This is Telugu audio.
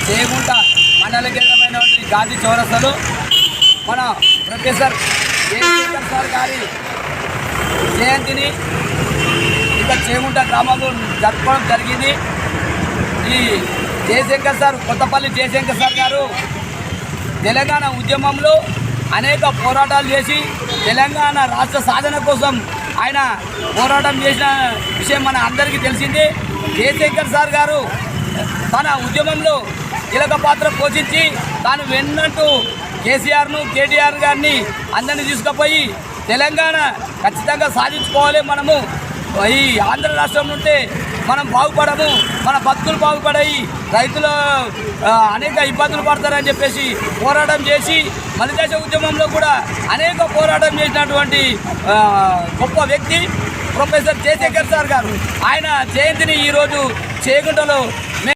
చేయగుంట మండల కేంద్రమైనటువంటి గాంధీ చౌరస్తాలో మన ప్రొఫెసర్ జయశంకర్ సార్ గారి జయంతిని ఇక్కడ చేగుంట గ్రామంలో జరుపుకోవడం జరిగింది. ఈ జయశంకర్ సార్, కొత్తపల్లి జయశంకర్ సార్ గారు తెలంగాణ ఉద్యమంలో అనేక పోరాటాలు చేసి తెలంగాణ రాష్ట్ర సాధన కోసం ఆయన పోరాటం చేసిన విషయం మన అందరికీ తెలిసిందే. జయశంకర్ సార్ గారు తన ఉద్యమంలో కీలక పాత్ర పోషించి తాను వెన్నట్టు కేసీఆర్ను, కేటీఆర్ గారిని అందరినీ తీసుకుపోయి తెలంగాణ ఖచ్చితంగా సాధించుకోవాలి, మనము ఈ ఆంధ్ర రాష్ట్రం నుండి మనం బాగుపడము, మన బతుకులు బాగుపడాయి, రైతులు అనేక ఇబ్బందులు పడతారని చెప్పేసి పోరాటం చేసి మలిదేశ ఉద్యమంలో కూడా అనేక పోరాటం చేసినటువంటి గొప్ప వ్యక్తి ప్రొఫెసర్ జయశంకర్ సార్ గారు. ఆయన జయంతిని ఈరోజు చేగుంటలో